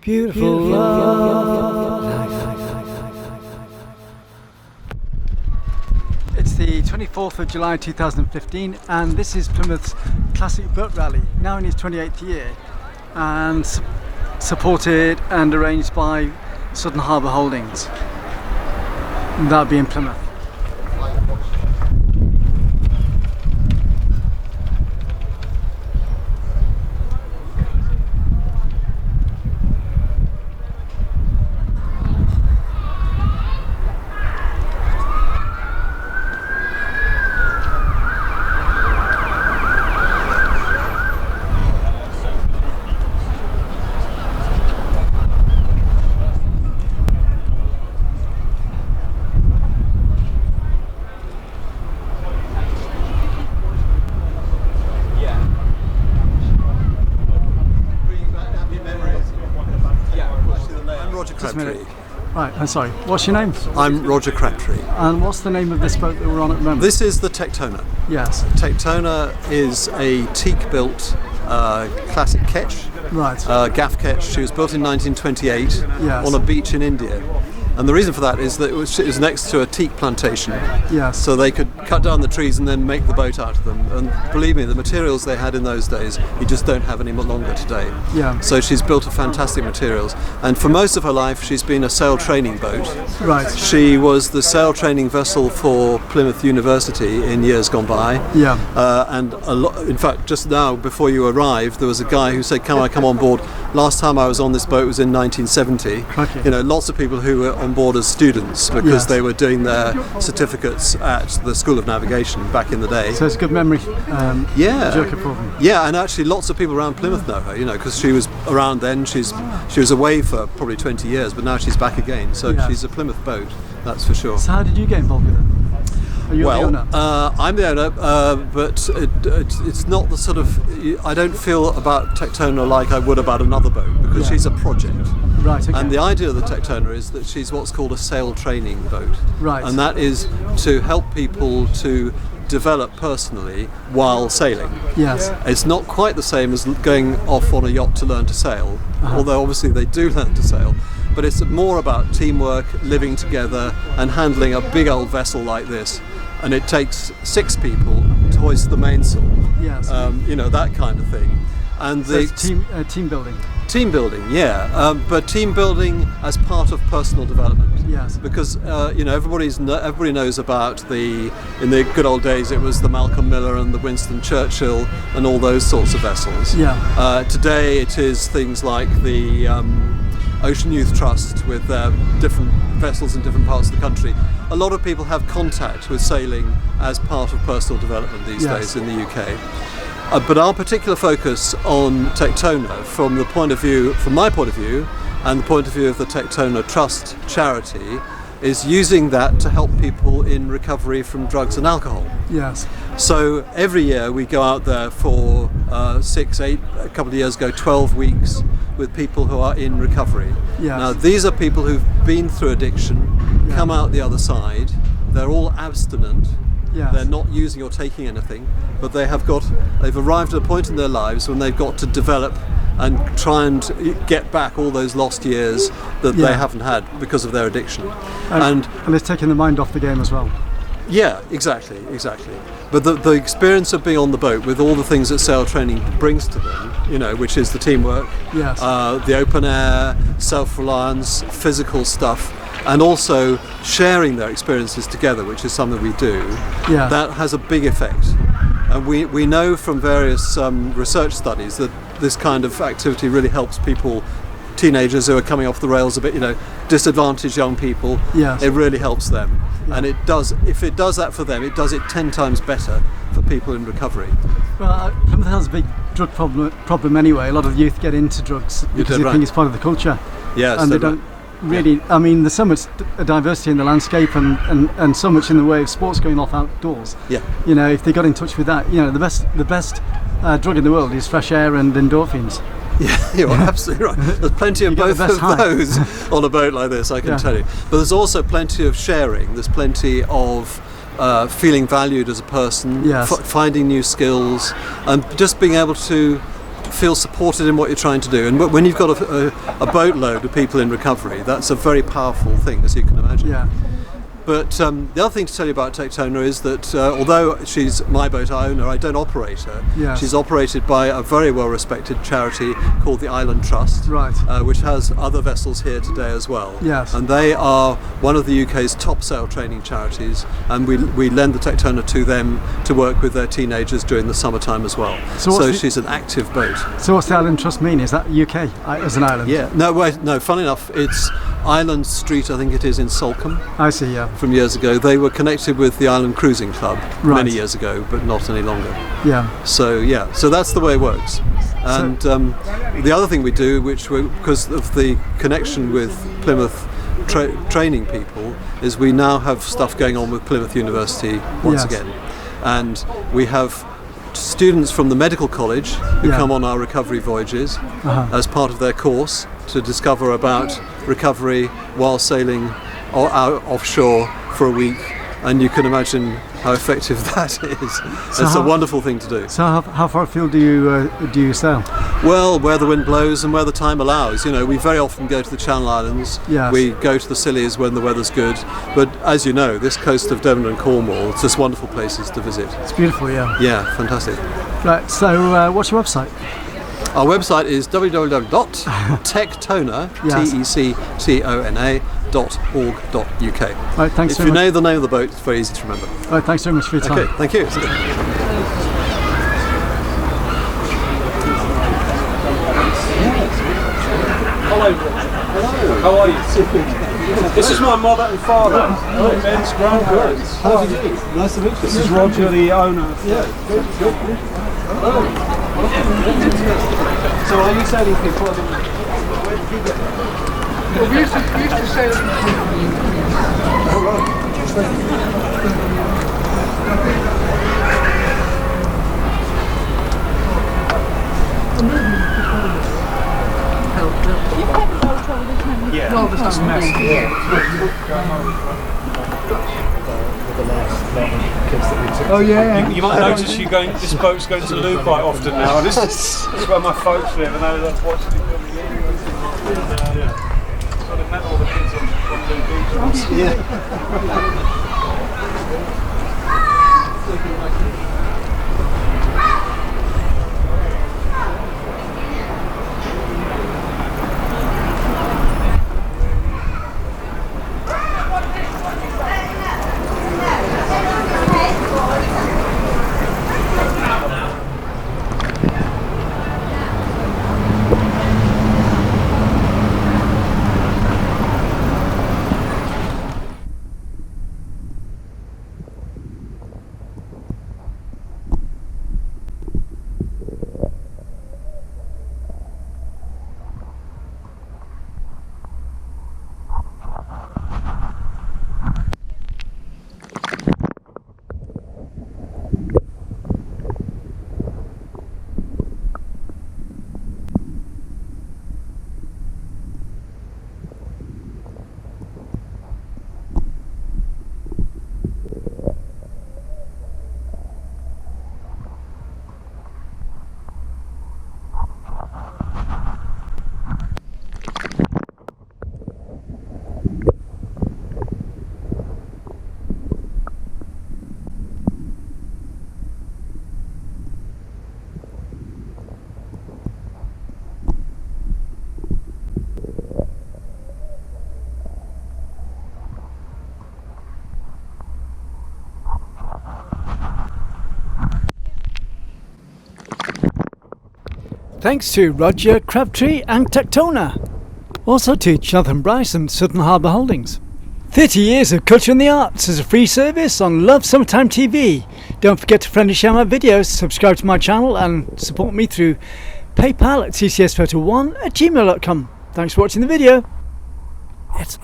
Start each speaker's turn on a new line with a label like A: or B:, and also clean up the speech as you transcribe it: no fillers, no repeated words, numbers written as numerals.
A: Beautiful life.
B: It's the 24th of July 2015 and this is Plymouth's Classic Boat Rally, now in its 28th year, and supported and arranged by Sutton Harbour Holdings. That'll be in Plymouth.
C: Crabtree.
B: Right, I'm sorry. What's your name?
C: I'm Rodger Crabtree.
B: And what's the name of this boat that we're on at the moment?
C: This is the Tectona.
B: Yes.
C: Tectona is a teak-built classic ketch.
B: Right.
C: Gaff ketch. She was built in 1928
B: Yes.
C: on a beach in India. And the reason for that is that it was next to a teak plantation.
B: Yes.
C: So they could cut down the trees and then make the boat out of them. And believe me, the materials they had in those days, you just don't have any longer today.
B: Yeah.
C: So she's built a fantastic materials. And for most of her life, she's been a sail training boat.
B: Right.
C: She was the sail training vessel for Plymouth University in years gone by.
B: Yeah.
C: And in fact, just now, before you arrived, there was a guy who said, "Can I come on board?" Last time I was on this boat was in 1970.
B: Okay.
C: You know, lots of people who were on board as students because
B: Yes.
C: they were doing their certificates at the School of Navigation back in the day.
B: So it's a good memory
C: Yeah.
B: joker for them.
C: Yeah, and actually lots of people around Plymouth know her, you know, because she was around then. She was away for probably 20 years, but now she's back again. So
B: Yes.
C: she's a Plymouth boat, that's for sure.
B: So how did you get involved with it? Are you the owner?
C: I'm the owner, but it's not the sort of. I don't feel about Tectona like I would about another boat because
B: Yeah.
C: she's a project.
B: Right, okay.
C: And the idea of the Tectona is that she's what's called a sail training boat.
B: Right.
C: And that is to help people to develop personally while sailing.
B: Yes.
C: It's not quite the same as going off on a yacht to learn to sail, although obviously they do learn to sail. But it's more about teamwork, living together, and handling a big old vessel like this. And it takes 6 people to hoist the mainsail.
B: Yes.
C: You know, that kind of thing. And
B: So it's team building.
C: team building, yeah, but team building as part of personal development.
B: Yes.
C: Because you know, everybody knows about in the good old days it was the Malcolm Miller and the Winston Churchill and all those sorts of vessels.
B: Yeah.
C: Today it is things like the Ocean Youth Trust with different vessels in different parts of the country. A lot of people have contact with sailing as part of personal development these
B: Yes.
C: days in the UK. But our particular focus on Tectona, from my point of view, and the point of view of the Tectona Trust charity, is using that to help people in recovery from drugs and alcohol.
B: Yes.
C: So every year we go out there for 6, 8, a couple of years ago, 12 weeks with people who are in recovery.
B: Yes.
C: Now these are people who've been through addiction,
B: Yeah.
C: come out the other side, they're all abstinent.
B: Yes.
C: They're not using or taking anything, but they've arrived at a point in their lives when they've got to develop and try and get back all those lost years that
B: Yeah.
C: they haven't had because of their addiction.
B: And it's taking the mind off the game as well.
C: Yeah, exactly. But the experience of being on the boat with all the things that sail training brings to them, you know, which is the teamwork,
B: Yes.
C: the open air, self-reliance, physical stuff, and also sharing their experiences together, which is something we do,
B: Yeah.
C: that has a big effect. And we know from various research studies that this kind of activity really helps people, teenagers who are coming off the rails a bit, you know, disadvantaged young people.
B: Yes.
C: It really helps them.
B: Yeah.
C: And if it does that for them, it does it 10 times better for people in recovery.
B: Well, Plymouth has a big drug problem anyway. A lot of youth get into drugs because they
C: right.
B: think it's part of the culture.
C: Yes,
B: And they
C: they're
B: don't really, I mean, there's so much diversity in the landscape and so much in the way of sports going off outdoors.
C: Yeah.
B: You know, if they got in touch with that, you know, the best drug in the world is fresh air and endorphins.
C: Yeah, you're absolutely right. There's plenty of
B: You get
C: both
B: the best
C: of
B: high.
C: those on a boat like this, I can
B: Yeah.
C: tell you. But there's also plenty of sharing. There's plenty of feeling valued as a person,
B: Yes.
C: finding new skills, and just being able to feel supported in what you're trying to do. And when you've got a boatload of people in recovery, that's a very powerful thing, as you can imagine.
B: Yeah.
C: But the other thing to tell you about Tectona is that although she's my boat owner, I don't operate her.
B: Yes.
C: She's operated by a very well-respected charity called the Island Trust,
B: Right.
C: which has other vessels here today as well.
B: Yes.
C: And they are one of the UK's top sail training charities, and we lend the Tectona to them to work with their teenagers during the summertime as well. So she's an active boat.
B: So what's the Island Trust mean? Is that UK as an island?
C: Yeah. No, wait, no. Funny enough, it's Island Street, I think it is, in Salcombe.
B: I see. Yeah.
C: From years ago. They were connected with the Island Cruising Club
B: Right.
C: many years ago, but not any longer.
B: Yeah.
C: So that's the way it works. And the other thing we do, because of the connection with Plymouth training people, is we now have stuff going on with Plymouth University once
B: Yes.
C: again. And we have students from the medical college who
B: Yeah.
C: come on our recovery voyages as part of their course to discover about recovery while sailing out offshore for a week, and you can imagine how effective that is. It's a wonderful thing to do.
B: So how far afield do you sail?
C: Well, where the wind blows and where the time allows. You know, we very often go to the Channel Islands.
B: Yes.
C: We go to the Scillies when the weather's good. But as you know, this coast of Devon and Cornwall, it's just wonderful places to visit.
B: It's beautiful. Yeah.
C: Yeah, fantastic.
B: Right. So what's your website?
C: Our website is www.tectona,
B: Yes.
C: tectona.org.uk.
B: Right. Thanks
C: If
B: very
C: you
B: much.
C: know the name of the boat, it's very easy to remember.
B: Right. Thanks very much for your time.
C: Okay, thank you.
D: Hello. How are you? This is my mother and father. Ben's grandparents.
C: How do you do? Nice to meet you.
D: This is Rodger, the owner.
C: Yeah, good. So are you sailing people?
A: Well, we used to sail.
D: Yeah.
A: No, there's
D: It's messy.
A: Oh yeah.
D: You might notice this boat's going to Lou quite often now. This is where my folks live, and that's watching it coming in. Sort of met all the kids on Lou Beach.
B: Thanks to Rodger, Crabtree and Tectona. Also to Johnathan, Brice and Sutton Harbour Holdings. 30 years of culture and the arts as a free service on Love Summertime TV. Don't forget to friend and share my videos, subscribe to my channel and support me through PayPal at tcsphoto1@gmail.com. Thanks for watching the video. It's